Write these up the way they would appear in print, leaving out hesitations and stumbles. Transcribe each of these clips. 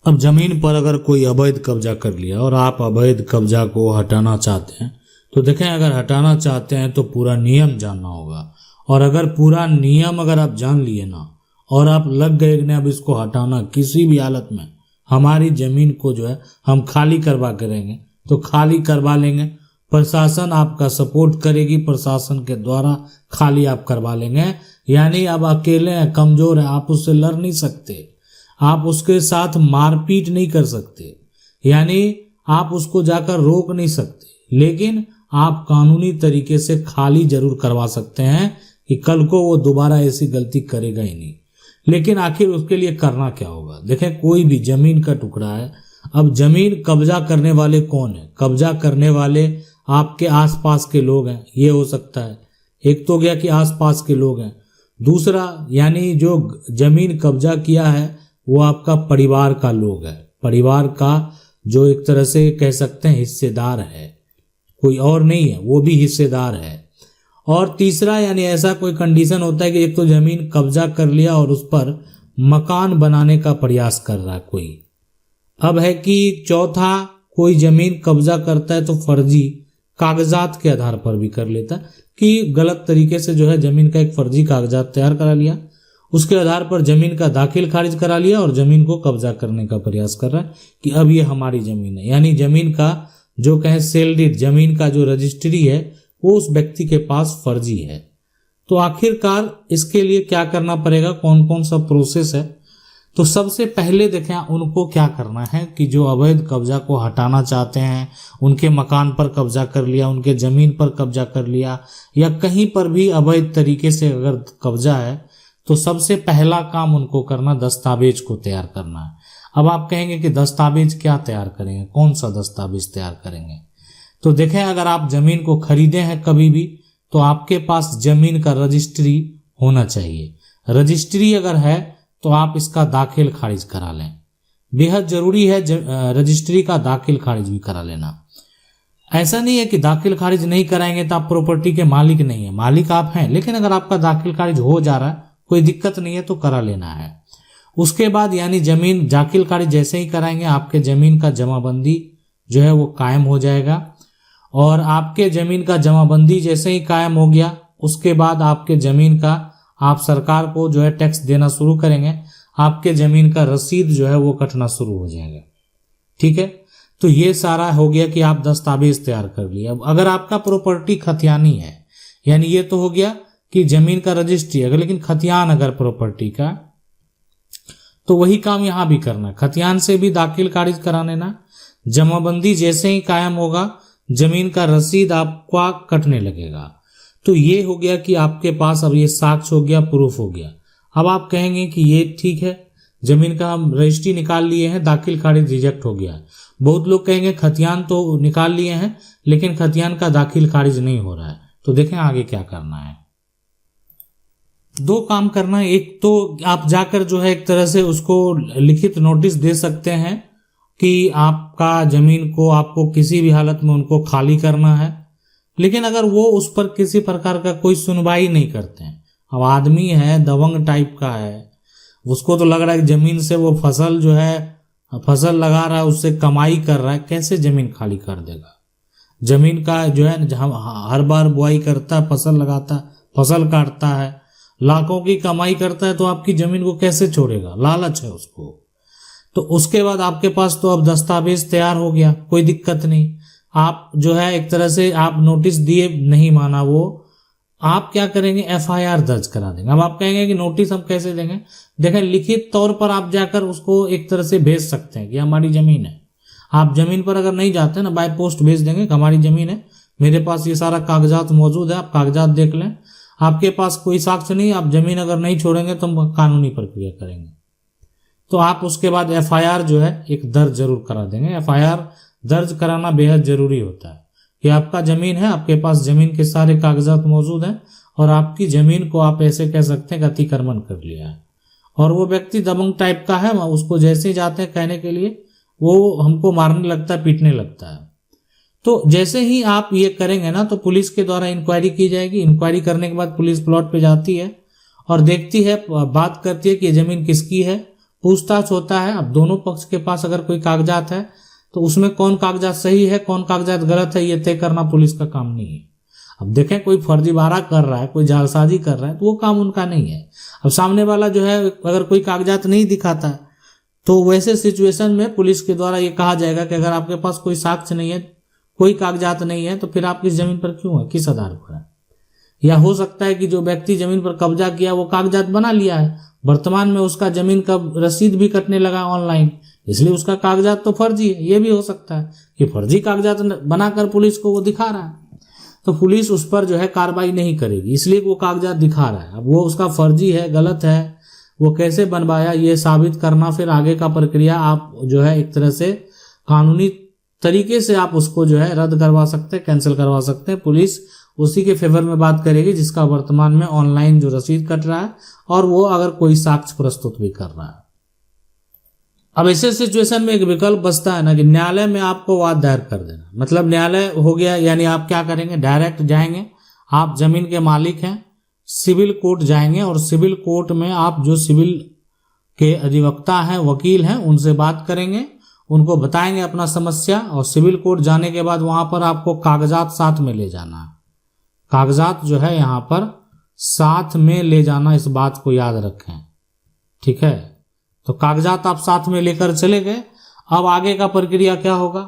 अब जमीन पर अगर कोई अवैध कब्जा कर लिया और आप अवैध कब्जा को हटाना चाहते हैं, तो देखें अगर हटाना चाहते हैं तो पूरा नियम जानना होगा। और अगर पूरा नियम अगर आप जान लिए ना और आप लग गए कि अब इसको हटाना किसी भी हालत में, हमारी जमीन को जो है हम खाली करवा करेंगे, तो खाली करवा लेंगे। प्रशासन आपका सपोर्ट करेगी, प्रशासन के द्वारा खाली आप करवा लेंगे। यानी अब अकेले हैं, कमजोर हैं, आप उससे लड़ नहीं सकते, आप उसके साथ मारपीट नहीं कर सकते, यानी आप उसको जाकर रोक नहीं सकते, लेकिन आप कानूनी तरीके से खाली जरूर करवा सकते हैं कि कल को वो दोबारा ऐसी गलती करेगा ही नहीं। लेकिन आखिर उसके लिए करना क्या होगा? देखें कोई भी जमीन का टुकड़ा है, अब जमीन कब्जा करने वाले कौन है? कब्जा करने वाले आपके आसपास के लोग हैं, ये हो सकता है। एक तो गया कि आसपास के लोग हैं, दूसरा यानी जो जमीन कब्जा किया है वो आपका परिवार का लोग है, परिवार का जो एक तरह से कह सकते हैं हिस्सेदार है, कोई और नहीं है, वो भी हिस्सेदार है। और तीसरा यानी ऐसा कोई कंडीशन होता है कि एक तो जमीन कब्जा कर लिया और उस पर मकान बनाने का प्रयास कर रहा है कोई। अब है कि चौथा, कोई जमीन कब्जा करता है तो फर्जी कागजात के आधार पर भी कर लेता है कि गलत तरीके से जो है जमीन का एक फर्जी कागजात तैयार करा लिया, उसके आधार पर जमीन का दाखिल खारिज करा लिया और जमीन को कब्जा करने का प्रयास कर रहा है कि अब ये हमारी जमीन है। यानी जमीन का जो कहें सेल डीड, जमीन का जो रजिस्ट्री है वो उस व्यक्ति के पास फर्जी है। तो आखिरकार इसके लिए क्या करना पड़ेगा, कौन कौन सा प्रोसेस है? तो सबसे पहले देखें उनको क्या करना है कि जो अवैध कब्जा को हटाना चाहते हैं, उनके मकान पर कब्जा कर लिया, उनके जमीन पर कब्जा कर लिया, या कहीं पर भी अवैध तरीके से अगर कब्जा है, तो सबसे पहला काम उनको करना दस्तावेज को तैयार करना है। अब आप कहेंगे कि दस्तावेज क्या तैयार करेंगे, कौन सा दस्तावेज तैयार करेंगे? तो देखें अगर आप जमीन को खरीदे हैं कभी भी, तो आपके पास जमीन का रजिस्ट्री होना चाहिए। रजिस्ट्री अगर है तो आप इसका दाखिल खारिज करा लें, बेहद जरूरी है रजिस्ट्री का दाखिल खारिज भी करा लेना। ऐसा नहीं है कि दाखिल खारिज नहीं कराएंगे तो आप प्रॉपर्टी के मालिक नहीं है, मालिक आप हैं, लेकिन अगर आपका दाखिल खारिज हो जा रहा है कोई दिक्कत नहीं है तो करा लेना है। उसके बाद यानी जमीन दाखिल खारिज जैसे ही कराएंगे आपके जमीन का जमाबंदी जो है वो कायम हो जाएगा। और आपके जमीन का जमाबंदी जैसे ही कायम हो गया, उसके बाद आपके जमीन का आप सरकार को जो है टैक्स देना शुरू करेंगे, आपके जमीन का रसीद जो है वो कटना शुरू हो जाएगा। ठीक है, तो ये सारा हो गया कि आप दस्तावेज तैयार कर लिए। अब अगर आपका प्रॉपर्टी खतियानी है, यानी ये तो हो गया कि जमीन का रजिस्ट्री, अगर लेकिन खतियान अगर प्रॉपर्टी का, तो वही काम यहां भी करना है, खतियान से भी दाखिल खारिज करा लेना। जमाबंदी जैसे ही कायम होगा जमीन का रसीद आपका कटने लगेगा। तो ये हो गया कि आपके पास अब ये साक्ष्य हो गया, प्रूफ हो गया। अब आप कहेंगे कि ये ठीक है, जमीन का हम रजिस्ट्री निकाल लिए हैं, दाखिल खारिज रिजेक्ट हो गया। बहुत लोग कहेंगे खतियान तो निकाल लिए हैं लेकिन खतियान का दाखिल खारिज नहीं हो रहा है। तो देखें आगे क्या करना है। दो काम करना है, एक तो आप जाकर जो है एक तरह से उसको लिखित नोटिस दे सकते हैं कि आपका जमीन को आपको किसी भी हालत में उनको खाली करना है। लेकिन अगर वो उस पर किसी प्रकार का कोई सुनवाई नहीं करते हैं, अब आदमी है दबंग टाइप का है, उसको तो लग रहा है कि जमीन से वो फसल जो है फसल लगा रहा है, उससे कमाई कर रहा है, कैसे जमीन खाली कर देगा? जमीन का जो है हर बार बुआई करता है, फसल लगाता है, फसल काटता है, लाखों की कमाई करता है, तो आपकी जमीन को कैसे छोड़ेगा? लालच है उसको। तो उसके बाद आपके पास तो अब दस्तावेज तैयार हो गया, कोई दिक्कत नहीं। आप जो है एक तरह से आप नोटिस दिए, नहीं माना वो, आप क्या करेंगे? एफआईआर दर्ज करा देंगे। अब आप कहेंगे कि नोटिस हम कैसे देंगे? देखें लिखित तौर पर आप जाकर उसको एक तरह से भेज सकते हैं कि हमारी जमीन है। आप जमीन पर अगर नहीं जाते ना, बाय पोस्ट भेज देंगे कि हमारी जमीन है, मेरे पास ये सारा कागजात मौजूद है, आप कागजात देख लें, आपके पास कोई साक्ष्य नहीं, आप जमीन अगर नहीं छोड़ेंगे तो हम कानूनी प्रक्रिया करेंगे। तो आप उसके बाद एफआईआर जो है एक दर्ज जरूर करा देंगे। एफआईआर दर्ज कराना बेहद जरूरी होता है कि आपका जमीन है, आपके पास जमीन के सारे कागजात मौजूद हैं और आपकी जमीन को आप ऐसे कह सकते हैं कि अतिक्रमण कर लिया है। और वो व्यक्ति दबंग टाइप का है, उसको जैसे ही जाते हैं कहने के लिए वो हमको मारने लगता है, पीटने लगता है। तो जैसे ही आप ये करेंगे ना, तो पुलिस के द्वारा इंक्वायरी की जाएगी। इंक्वायरी करने के बाद पुलिस प्लॉट पे जाती है और देखती है, बात करती है कि ये जमीन किसकी है, पूछताछ होता है। अब दोनों पक्ष के पास अगर कोई कागजात है तो उसमें कौन कागजात सही है कौन कागजात गलत है ये तय करना पुलिस का काम नहीं है। अब देखें कोई फर्जीवाड़ा कर रहा है, कोई जालसाजी कर रहा है तो वो काम उनका नहीं है। अब सामने वाला जो है अगर कोई कागजात नहीं दिखाता तो वैसे सिचुएशन में पुलिस के द्वारा ये कहा जाएगा कि अगर आपके पास कोई साक्ष्य नहीं है, कोई कागजात नहीं है, तो फिर आप किस जमीन पर क्यों है, किस आधार पर है। या हो सकता है कि जो व्यक्ति जमीन पर कब्जा किया वो कागजात बना लिया है, वर्तमान में उसका जमीन का रसीद भी कटने लगा ऑनलाइन, इसलिए उसका कागजात तो फर्जी है। ये भी हो सकता है कि फर्जी कागजात बनाकर पुलिस को वो दिखा रहा है, तो पुलिस उस पर जो है कार्रवाई नहीं करेगी, इसलिए वो कागजात दिखा रहा है। अब वो उसका फर्जी है, गलत है, वो कैसे बनवाया ये साबित करना फिर आगे का प्रक्रिया आप जो है एक तरह से कानूनी तरीके से आप उसको जो है रद्द करवा सकते हैं, कैंसिल करवा सकते हैं। पुलिस उसी के फेवर में बात करेगी जिसका वर्तमान में ऑनलाइन जो रसीद कट रहा है और वो अगर कोई साक्ष्य प्रस्तुत भी कर रहा है। अब ऐसे सिचुएशन में एक विकल्प बचता है ना कि न्यायालय में आपको वाद दायर कर देना। मतलब न्यायालय हो गया, यानी आप क्या करेंगे, डायरेक्ट जाएंगे, आप जमीन के मालिक हैं, सिविल कोर्ट जाएंगे और सिविल कोर्ट में आप जो सिविल के अधिवक्ता हैं, वकील हैं, उनसे बात करेंगे, उनको बताएंगे अपना समस्या। और सिविल कोर्ट जाने के बाद वहां पर आपको कागजात साथ में ले जाना है। कागजात जो है यहाँ पर साथ में ले जाना, इस बात को याद रखें, ठीक है। तो कागजात आप साथ में लेकर चले गए। अब आगे का प्रक्रिया क्या होगा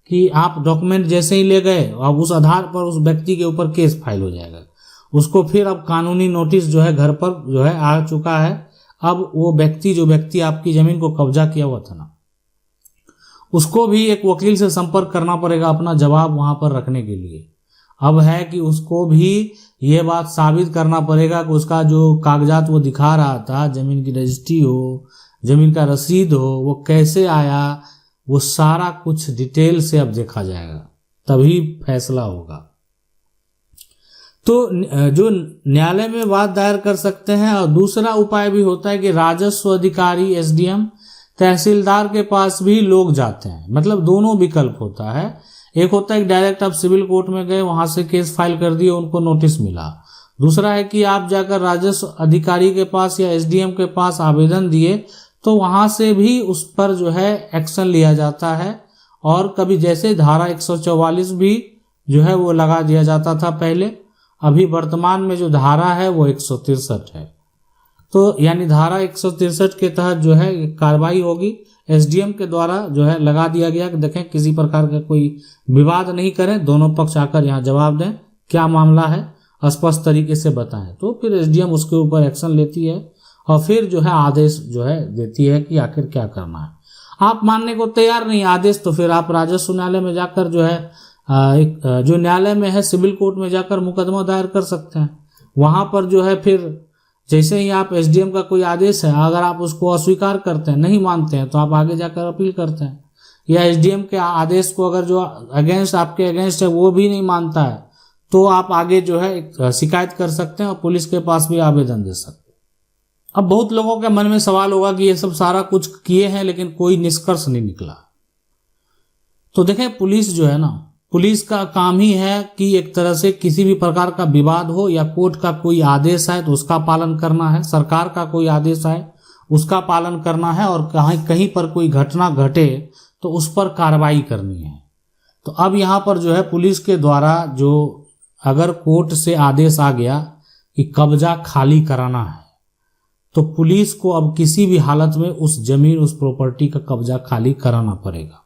कि आप डॉक्यूमेंट जैसे ही ले गए, अब उस आधार पर उस व्यक्ति के ऊपर केस फाइल हो जाएगा। उसको फिर अब कानूनी नोटिस जो है घर पर जो है आ चुका है। अब वो व्यक्ति जो व्यक्ति आपकी जमीन को कब्जा किया हुआ था ना, उसको भी एक वकील से संपर्क करना पड़ेगा अपना जवाब वहां पर रखने के लिए। अब है कि उसको भी ये बात साबित करना पड़ेगा कि उसका जो कागजात वो दिखा रहा था, जमीन की रजिस्ट्री हो, जमीन का रसीद हो, वो कैसे आया, वो सारा कुछ डिटेल से अब देखा जाएगा, तभी फैसला होगा। तो जो न्यायालय में वाद दायर कर सकते हैं। और दूसरा उपाय भी होता है कि राजस्व अधिकारी, एसडीएम, तहसीलदार के पास भी लोग जाते हैं। मतलब दोनों विकल्प होता है। एक होता है कि डायरेक्ट आप सिविल कोर्ट में गए, वहां से केस फाइल कर दिए, उनको नोटिस मिला। दूसरा है कि आप जाकर राजस्व अधिकारी के पास या एसडीएम के पास आवेदन दिए, तो वहां से भी उस पर जो है एक्शन लिया जाता है। और कभी जैसे धारा 144 भी जो है वो लगा दिया जाता था पहले, अभी वर्तमान में जो धारा है वो 163 है। तो यानी धारा 163 के तहत जो है कार्रवाई होगी, एसडीएम के द्वारा जो है लगा दिया गया कि देखें किसी प्रकार का कोई विवाद नहीं करें, दोनों पक्ष आकर यहाँ जवाब दें, क्या मामला है स्पष्ट तरीके से बताएं। तो फिर एसडीएम उसके ऊपर एक्शन लेती है और फिर जो है आदेश जो है देती है कि आखिर क्या करना है। आप मानने को तैयार नहीं आदेश, तो फिर आप राजस्व न्यायालय में जाकर जो है जो न्यायालय में है सिविल कोर्ट में जाकर मुकदमा दायर कर सकते हैं। वहां पर जो है फिर जैसे ही आप एसडीएम का कोई आदेश है, अगर आप उसको अस्वीकार करते हैं, नहीं मानते हैं, तो आप आगे जाकर अपील करते हैं। या एसडीएम के आदेश को अगर जो अगेंस्ट आपके अगेंस्ट है वो भी नहीं मानता है, तो आप आगे जो है शिकायत कर सकते हैं और पुलिस के पास भी आवेदन दे सकते हैं। अब बहुत लोगों के मन में सवाल होगा कि ये सब सारा कुछ किए हैं लेकिन कोई निष्कर्ष नहीं निकला। तो देखें, पुलिस जो है ना, पुलिस का काम ही है कि एक तरह से किसी भी प्रकार का विवाद हो या कोर्ट का कोई आदेश है तो उसका पालन करना है, सरकार का कोई आदेश है उसका पालन करना है, और कहीं पर कोई घटना घटे तो उस पर कार्रवाई करनी है। तो अब यहाँ पर जो है पुलिस के द्वारा जो अगर कोर्ट से आदेश आ गया कि कब्जा खाली कराना है, तो पुलिस को अब किसी भी हालत में उस जमीन, उस प्रॉपर्टी का कब्जा खाली कराना पड़ेगा।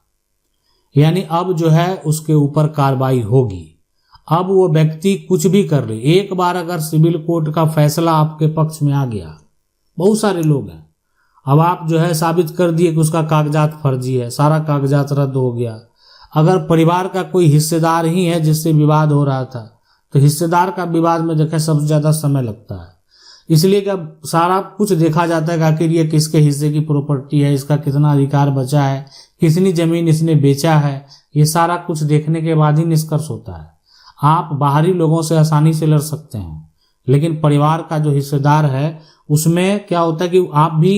यानी अब जो है उसके ऊपर कार्रवाई होगी। अब वो व्यक्ति कुछ भी कर ले, एक बार अगर सिविल कोर्ट का फैसला आपके पक्ष में आ गया, बहुत सारे लोग हैं, अब आप जो है साबित कर दिए कि उसका कागजात फर्जी है, सारा कागजात रद्द हो गया। अगर परिवार का कोई हिस्सेदार ही है जिससे विवाद हो रहा था, तो हिस्सेदार का विवाद में देखें सबसे ज्यादा समय लगता है, इसलिए कि अब सारा कुछ देखा जाता है कि आखिर ये किसके हिस्से की प्रॉपर्टी है, इसका कितना अधिकार बचा है, कितनी जमीन इसने बेचा है, ये सारा कुछ देखने के बाद ही निष्कर्ष होता है। आप बाहरी लोगों से आसानी से लड़ सकते हैं, लेकिन परिवार का जो हिस्सेदार है उसमें क्या होता है कि आप भी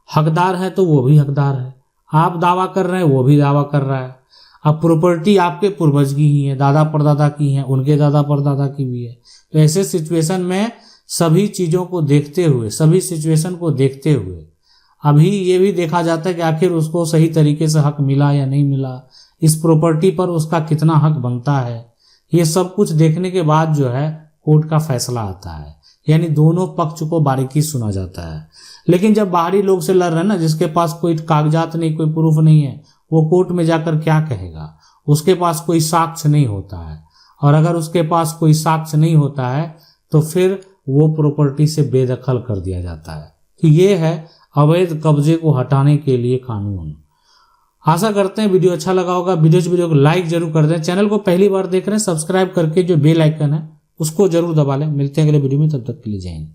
हकदार हैं तो वो भी हकदार है, आप दावा कर रहे हैं वो भी दावा कर रहा है। अब प्रॉपर्टी आपके पूर्वज की ही है, दादा परदादा की है, उनके दादा परदादा की भी है। तो ऐसे सिचुएशन में सभी चीजों को देखते हुए, सभी सिचुएशन को देखते हुए अभी ये भी देखा जाता है कि आखिर उसको सही तरीके से हक मिला या नहीं मिला, इस प्रॉपर्टी पर उसका कितना हक बनता है, ये सब कुछ देखने के बाद जो है कोर्ट का फैसला आता है, यानी दोनों पक्ष को बारीकी सुना जाता है। लेकिन जब बाहरी लोग से लड़ रहे हैं ना, जिसके पास कोई कागजात नहीं, कोई प्रूफ नहीं है, वो कोर्ट में जाकर क्या कहेगा? उसके पास कोई साक्ष्य नहीं होता है, और अगर उसके पास कोई साक्ष्य नहीं होता है तो फिर वो प्रॉपर्टी से बेदखल कर दिया जाता है। तो ये है अवैध कब्जे को हटाने के लिए कानून। आशा करते हैं वीडियो अच्छा लगा होगा। वीडियो को लाइक जरूर कर दें। चैनल को पहली बार देख रहे हैं, सब्सक्राइब करके जो बेल आइकन है उसको जरूर दबा लें। मिलते हैं अगले वीडियो में, तब तक के लिए जय हिंद।